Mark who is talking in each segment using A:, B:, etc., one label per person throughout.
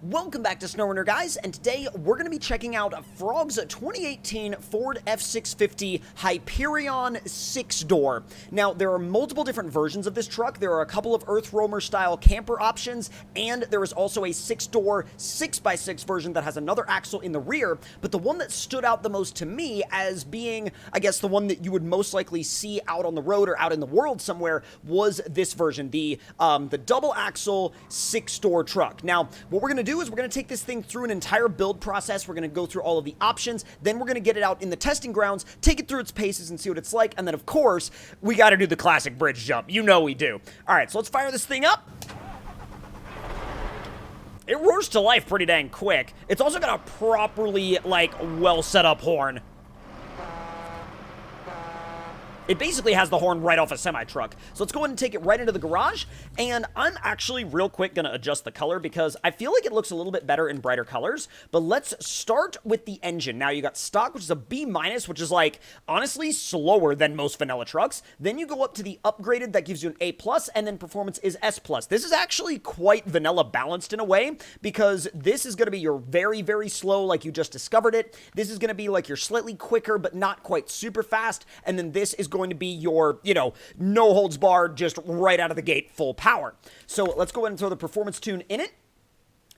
A: Welcome back to SnowRunner, guys, and today we're going to be checking out Frog's 2018 Ford F650 Hyperion 6-door. Now, there are multiple different versions of this truck. There are a couple of Earth Roamer-style camper options, and there is also a 6-door 6x6 version that has another axle in the rear, but the one that stood out the most to me as being, I guess, the one that you would most likely see out on the road or out in the world somewhere was this version, the double-axle 6-door truck. Now, what we're going to do is we're going to take this thing through an entire build process. We're going to go through all of the options, then we're going to get it out in the testing grounds, take it through its paces and see what it's like, and then of course, we got to do the classic bridge jump. You know we do. Alright, so let's fire this thing up. It roars to life pretty dang quick. It's also got a properly, well set up horn. It basically has the horn right off a semi-truck. So let's go ahead and take it right into the garage, and I'm actually real quick going to adjust the color because I feel like it looks a little bit better in brighter colors, but let's start with the engine. Now, you got stock, which is a B-, which is, honestly slower than most vanilla trucks. Then you go up to the upgraded, that gives you an A+, and then performance is S+. This is actually quite vanilla balanced in a way, because this is going to be your very, very slow, like you just discovered it. This is going to be like your slightly quicker, but not quite super fast, and then this is going to be your, no holds barred, just right out of the gate, full power. So let's go ahead and throw the performance tune in it.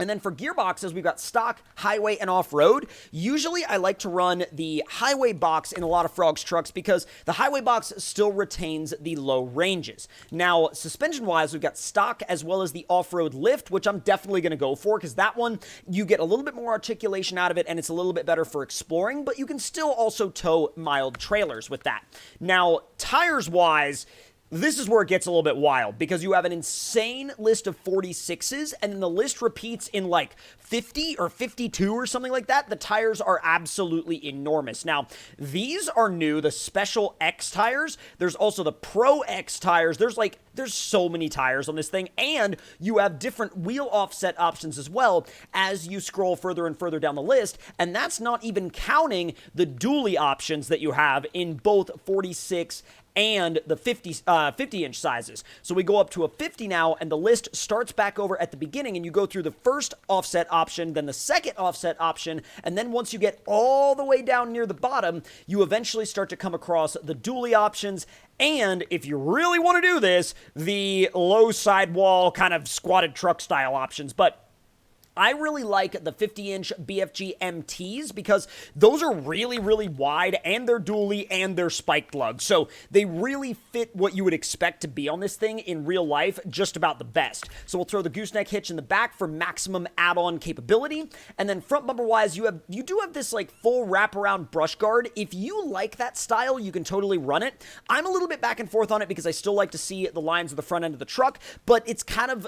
A: And then for gearboxes, we've got stock, highway, and off-road. Usually, I like to run the highway box in a lot of Frog's trucks because the highway box still retains the low ranges. Now, suspension-wise, we've got stock as well as the off-road lift, which I'm definitely going to go for because that one, you get a little bit more articulation out of it, and it's a little bit better for exploring, but you can still also tow mild trailers with that. Now, tires-wise, this is where it gets a little bit wild because you have an insane list of 46s and then the list repeats in 50 or 52 or something like that. The tires are absolutely enormous. Now, these are new, the Special X tires. There's also the Pro X tires. There's so many tires on this thing, and you have different wheel offset options as well as you scroll further and further down the list, and that's not even counting the dually options that you have in both 46 and the 50-inch sizes. So we go up to a 50 now, and the list starts back over at the beginning, and you go through the first offset option, then the second offset option, and then once you get all the way down near the bottom, you eventually start to come across the dually options, and if you really want to do this, the low sidewall kind of squatted truck style options. But I really like the 50-inch BFG MTs because those are really, really wide, and they're dually, and they're spiked lugs. So they really fit what you would expect to be on this thing in real life just about the best. So we'll throw the gooseneck hitch in the back for maximum add-on capability. And then front bumper-wise, you do have this full wraparound brush guard. If you like that style, you can totally run it. I'm a little bit back and forth on it because I still like to see the lines of the front end of the truck, but it's kind of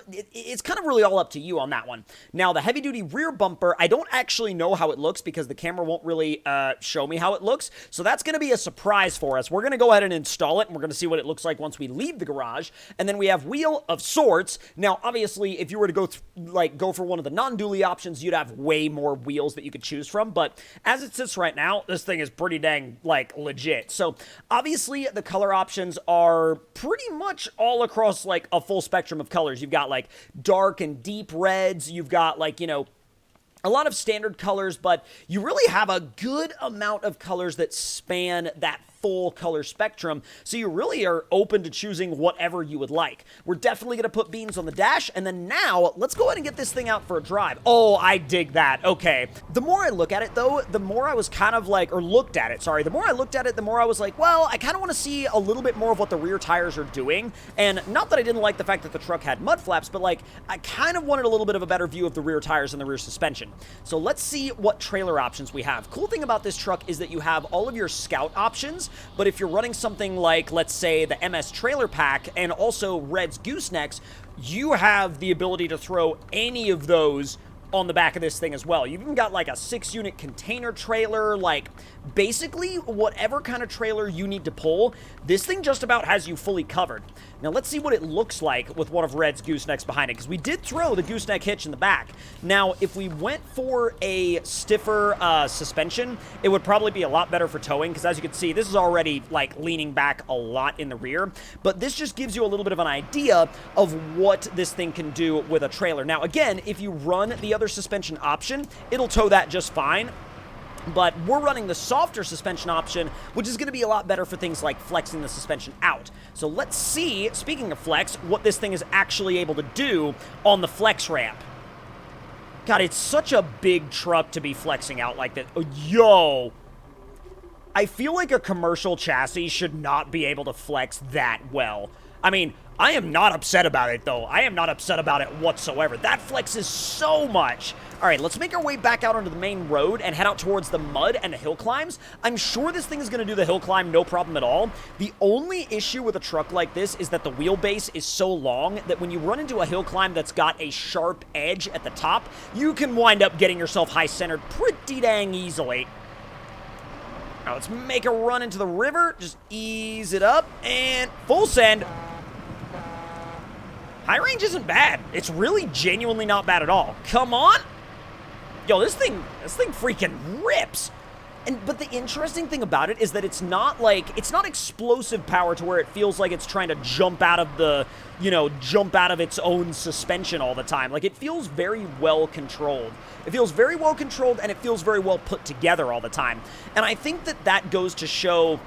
A: really all up to you on that one. Now, the heavy-duty rear bumper, I don't actually know how it looks because the camera won't really show me how it looks, so that's going to be a surprise for us. We're going to go ahead and install it, and we're going to see what it looks like once we leave the garage, and then we have wheel of sorts. Now, obviously, if you were to go for one of the non-dually options, you'd have way more wheels that you could choose from, but as it sits right now, this thing is pretty dang, legit. So, obviously, the color options are pretty much all across, a full spectrum of colors. You've got, dark and deep reds, you've got, a lot of standard colors, but you really have a good amount of colors that span that full color spectrum, so you really are open to choosing whatever you would like. We're definitely going to put beams on the dash, and then now, let's go ahead and get this thing out for a drive. Oh, I dig that. Okay. The more I look at it, though, the more I was kind of the more I looked at it, the more I was well, I kind of want to see a little bit more of what the rear tires are doing, and not that I didn't like the fact that the truck had mud flaps, but I kind of wanted a little bit of a better view of the rear tires and the rear suspension. So let's see what trailer options we have. Cool thing about this truck is that you have all of your Scout options, but if you're running something like, let's say, the MS Trailer Pack and also Red's Goosenecks, you have the ability to throw any of those on the back of this thing as well. You've even got a 6-unit container trailer, basically whatever kind of trailer you need to pull, this thing just about has you fully covered. Now let's see what it looks like with one of Red's goosenecks behind it, because we did throw the gooseneck hitch in the back. Now, if we went for a stiffer suspension, it would probably be a lot better for towing, because as you can see, this is already leaning back a lot in the rear, but this just gives you a little bit of an idea of what this thing can do with a trailer. Now again, if you run the other suspension option, it'll tow that just fine. But we're running the softer suspension option, which is going to be a lot better for things like flexing the suspension out. So let's see, speaking of flex, what this thing is actually able to do on the flex ramp. God, it's such a big truck to be flexing out like that. Oh, yo! I feel like a commercial chassis should not be able to flex that well. I mean, I am not upset about it, though. I am not upset about it whatsoever. That flexes so much. All right, let's make our way back out onto the main road and head out towards the mud and the hill climbs. I'm sure this thing is going to do the hill climb no problem at all. The only issue with a truck like this is that the wheelbase is so long that when you run into a hill climb that's got a sharp edge at the top, you can wind up getting yourself high-centered pretty dang easily. Now let's make a run into the river. Just ease it up and full send. High range isn't bad. It's really genuinely not bad at all. Come on. Yo, this thing freaking rips. But the interesting thing about it is that it's not explosive power to where it feels like it's trying to jump out of the, jump out of its own suspension all the time. Like, it feels very well controlled. It feels very well controlled, and it feels very well put together all the time. And I think that goes to show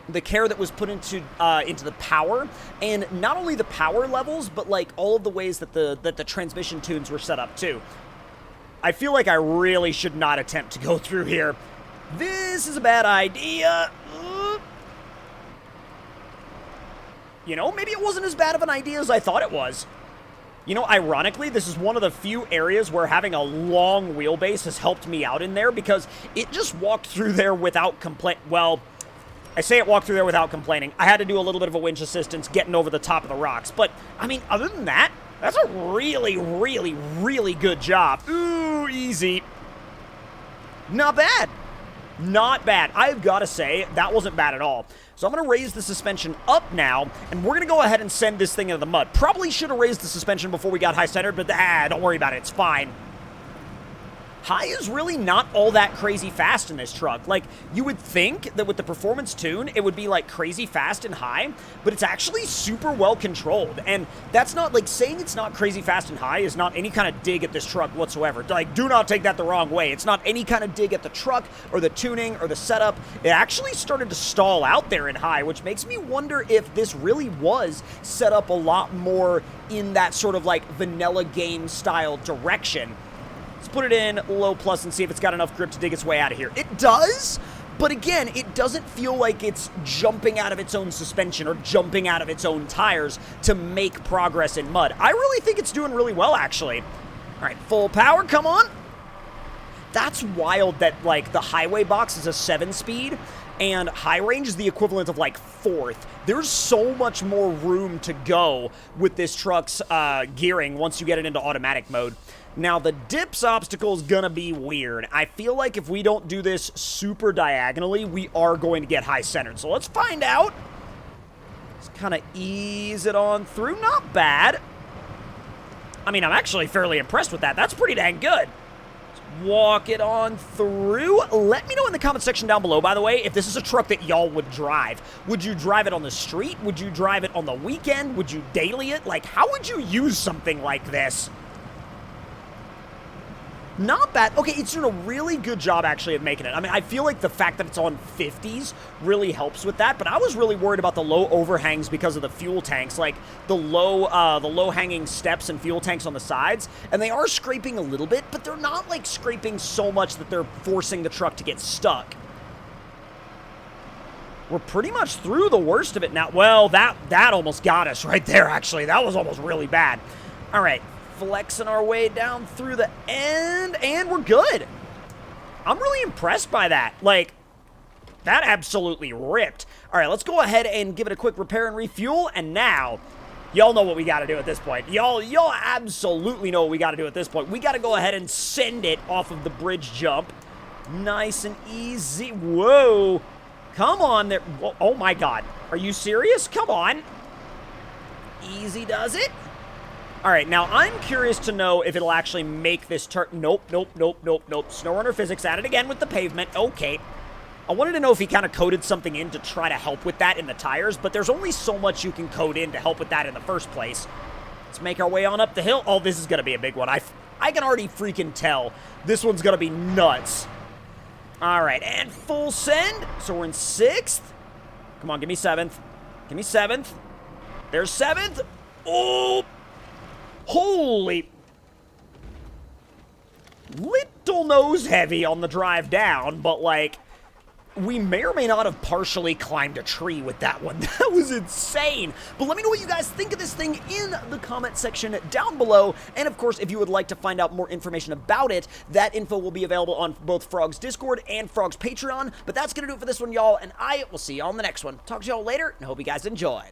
A: the care that was put into the power, and not only the power levels, but like all of the ways that the transmission tunes were set up too. I feel like I really should not attempt to go through here. This is a bad idea. Maybe it wasn't as bad of an idea as I thought it was. Ironically, this is one of the few areas where having a long wheelbase has helped me out in there, because it just walked through there without complaint. Well, I say it walked through there without complaining. I had to do a little bit of a winch assistance getting over the top of the rocks. But, I mean, other than that, that's a really, really, really good job. Ooh, easy. Not bad. Not bad. I've got to say, that wasn't bad at all. So I'm going to raise the suspension up now, and we're going to go ahead and send this thing into the mud. Probably should have raised the suspension before we got high-centered, but don't worry about it. It's fine. High is really not all that crazy fast in this truck. Like, you would think that with the performance tune, it would be like crazy fast and high, but it's actually super well controlled. And that's not like saying it's not crazy fast and high is not any kind of dig at this truck whatsoever. Like, do not take that the wrong way. It's not any kind of dig at the truck or the tuning or the setup. It actually started to stall out there in high, which makes me wonder if this really was set up a lot more in that sort of like vanilla game style direction. Let's put it in low plus and see if it's got enough grip to dig its way out of here. It does, but again, it doesn't feel like it's jumping out of its own suspension or jumping out of its own tires to make progress in mud. I really think it's doing really well, actually. All right, full power, come on. That's wild that, like, the highway box is a 7-speed, and high range is the equivalent of, like, 4th. There's so much more room to go with this truck's gearing once you get it into automatic mode. Now, the dips obstacle is going to be weird. I feel like if we don't do this super diagonally, we are going to get high-centered. So let's find out. Let's kind of ease it on through. Not bad. I mean, I'm actually fairly impressed with that. That's pretty dang good. Let's walk it on through. Let me know in the comment section down below, by the way, if this is a truck that y'all would drive. Would you drive it on the street? Would you drive it on the weekend? Would you daily it? Like, how would you use something like this? Not bad. Okay, it's doing a really good job, actually, of making it. I mean, I feel like the fact that it's on 50s really helps with that, but I was really worried about the low overhangs because of the fuel tanks, like the low-hanging steps and fuel tanks on the sides, and they are scraping a little bit, but they're not, like, scraping so much that they're forcing the truck to get stuck. We're pretty much through the worst of it now. Well, that almost got us right there, actually. That was almost really bad. All right. Flexing our way down through the end, and we're good. I'm really impressed by that. Like, that absolutely ripped. All right, let's go ahead and give it a quick repair and refuel, and now, y'all know what we got to do at this point. Y'all absolutely know what we got to do at this point. We got to go ahead and send it off of the bridge jump. Nice and easy. Whoa. Come on there. Oh, my God. Are you serious? Come on. Easy does it. All right, now I'm curious to know if it'll actually make this turn. Nope. SnowRunner physics at it again with the pavement. Okay. I wanted to know if he kind of coded something in to try to help with that in the tires, but there's only so much you can code in to help with that in the first place. Let's make our way on up the hill. Oh, this is going to be a big one. I I can already freaking tell this one's gonna be nuts. All right, and full send. So we're in 6th. Come on, give me 7th. Give me 7th. There's 7th. Oh, holy. Little nose heavy on the drive down, but like, we may or may not have partially climbed a tree with that one. That was insane. But let me know what you guys think of this thing in the comment section down below. And of course, if you would like to find out more information about it, that info will be available on both Frog's Discord and Frog's Patreon. But that's going to do it for this one, y'all. And I will see y'all on the next one. Talk to y'all later, and hope you guys enjoyed.